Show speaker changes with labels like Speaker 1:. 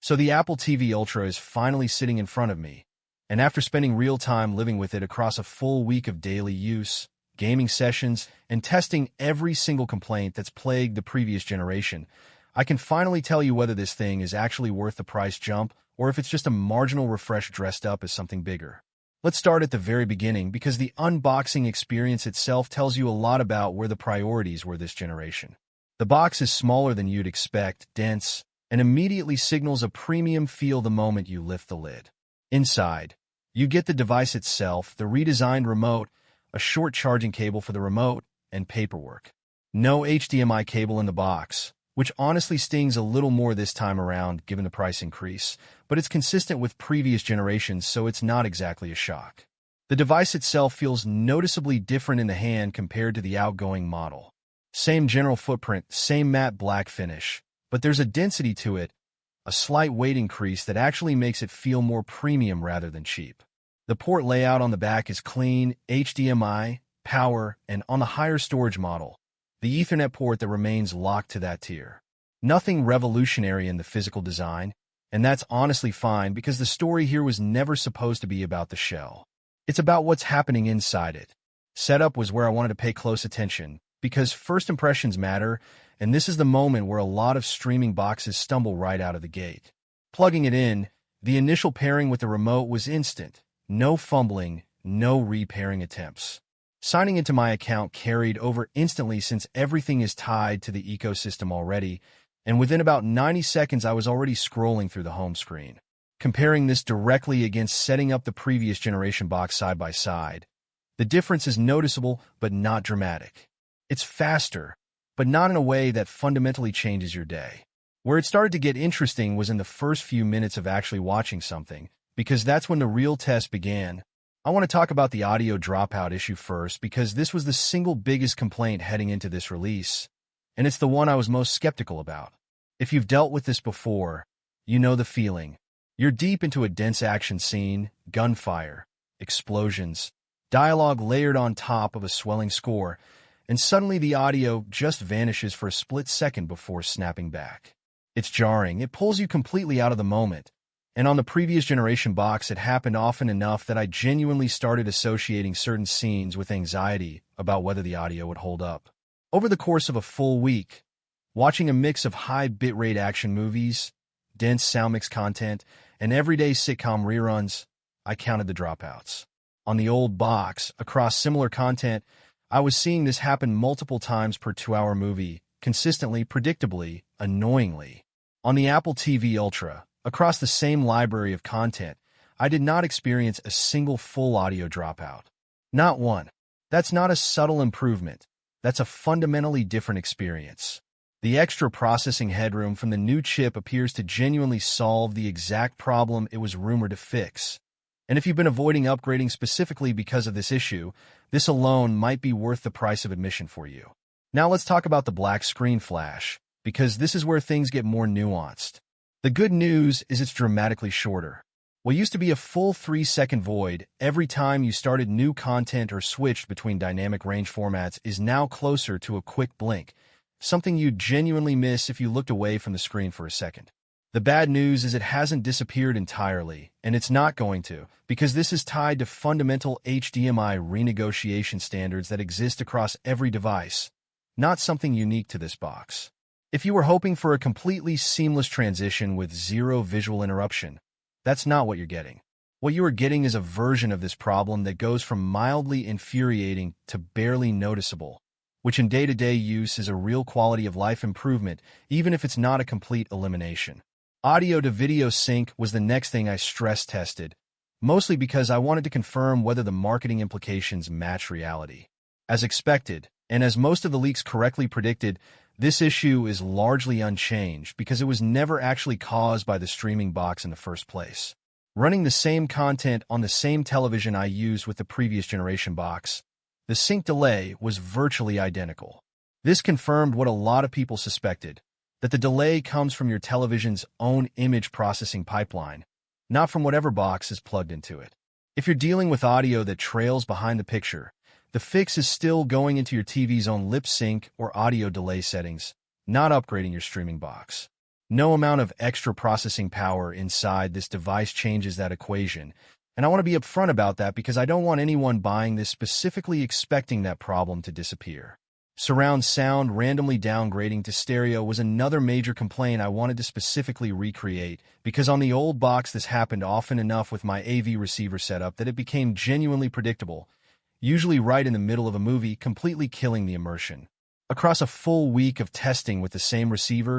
Speaker 1: So the Apple TV Ultra is finally sitting in front of me, and after spending real time living with it across a full week of daily use, gaming sessions, and testing every single complaint that's plagued the previous generation, I can finally tell you whether this thing is actually worth the price jump or if it's just a marginal refresh dressed up as something bigger. Let's start at the very beginning because the unboxing experience itself tells you a lot about where the priorities were this generation. The box is smaller than you'd expect, dense, and immediately signals a premium feel the moment you lift the lid. Inside, you get the device itself, the redesigned remote, a short charging cable for the remote, and paperwork. No HDMI cable in the box, which honestly stings a little more this time around given the price increase, but it's consistent with previous generations, so it's not exactly a shock. The device itself feels noticeably different in the hand compared to the outgoing model. Same general footprint, same matte black finish, but there's a density to it, a slight weight increase that actually makes it feel more premium rather than cheap. The port layout on the back is clean, HDMI, power, and on the higher storage model, the Ethernet port that remains locked to that tier. Nothing revolutionary in the physical design, and that's honestly fine because the story here was never supposed to be about the shell. It's about what's happening inside it. Setup was where I wanted to pay close attention, because first impressions matter, and this is the moment where a lot of streaming boxes stumble right out of the gate. Plugging it in, the initial pairing with the remote was instant. No fumbling, no repairing attempts. Signing into my account carried over instantly since everything is tied to the ecosystem already, and within about 90 seconds I was already scrolling through the home screen. Comparing this directly against setting up the previous generation box side by side, the difference is noticeable but not dramatic. It's faster, but not in a way that fundamentally changes your day. Where it started to get interesting was in the first few minutes of actually watching something, because that's when the real test began. I want to talk about the audio dropout issue first because this was the single biggest complaint heading into this release, and it's the one I was most skeptical about. If you've dealt with this before, you know the feeling. You're deep into a dense action scene, gunfire, explosions, dialogue layered on top of a swelling score, and suddenly the audio just vanishes for a split second before snapping back. It's jarring, it pulls you completely out of the moment, and on the previous generation box it happened often enough that I genuinely started associating certain scenes with anxiety about whether the audio would hold up. Over the course of a full week, watching a mix of high bitrate action movies, dense sound mix content, and everyday sitcom reruns, I counted the dropouts. On the old box, across similar content, I was seeing this happen multiple times per 2-hour movie, consistently, predictably, annoyingly. On the Apple TV Ultra, across the same library of content, I did not experience a single full audio dropout. Not one. That's not a subtle improvement. That's a fundamentally different experience. The extra processing headroom from the new chip appears to genuinely solve the exact problem it was rumored to fix. And if you've been avoiding upgrading specifically because of this issue, this alone might be worth the price of admission for you. Now let's talk about the black screen flash, because this is where things get more nuanced. The good news is it's dramatically shorter. What used to be a full 3-second void every time you started new content or switched between dynamic range formats is now closer to a quick blink, something you'd genuinely miss if you looked away from the screen for a second. The bad news is it hasn't disappeared entirely, and it's not going to, because this is tied to fundamental HDMI renegotiation standards that exist across every device, not something unique to this box. If you were hoping for a completely seamless transition with zero visual interruption, that's not what you're getting. What you are getting is a version of this problem that goes from mildly infuriating to barely noticeable, which in day-to-day use is a real quality of life improvement, even if it's not a complete elimination. Audio to video sync was the next thing I stress tested, mostly because I wanted to confirm whether the marketing implications match reality. As expected, and as most of the leaks correctly predicted, this issue is largely unchanged because it was never actually caused by the streaming box in the first place. Running the same content on the same television I used with the previous generation box, the sync delay was virtually identical. This confirmed what a lot of people suspected, that the delay comes from your television's own image processing pipeline, not from whatever box is plugged into it. If you're dealing with audio that trails behind the picture, the fix is still going into your TV's own lip sync or audio delay settings, not upgrading your streaming box. No amount of extra processing power inside this device changes that equation, and I want to be upfront about that because I don't want anyone buying this specifically expecting that problem to disappear. Surround sound randomly downgrading to stereo was another major complaint I wanted to specifically recreate, because on the old box this happened often enough with my AV receiver setup that it became genuinely predictable, usually right in the middle of a movie, completely killing the immersion. Across a full week of testing with the same receiver,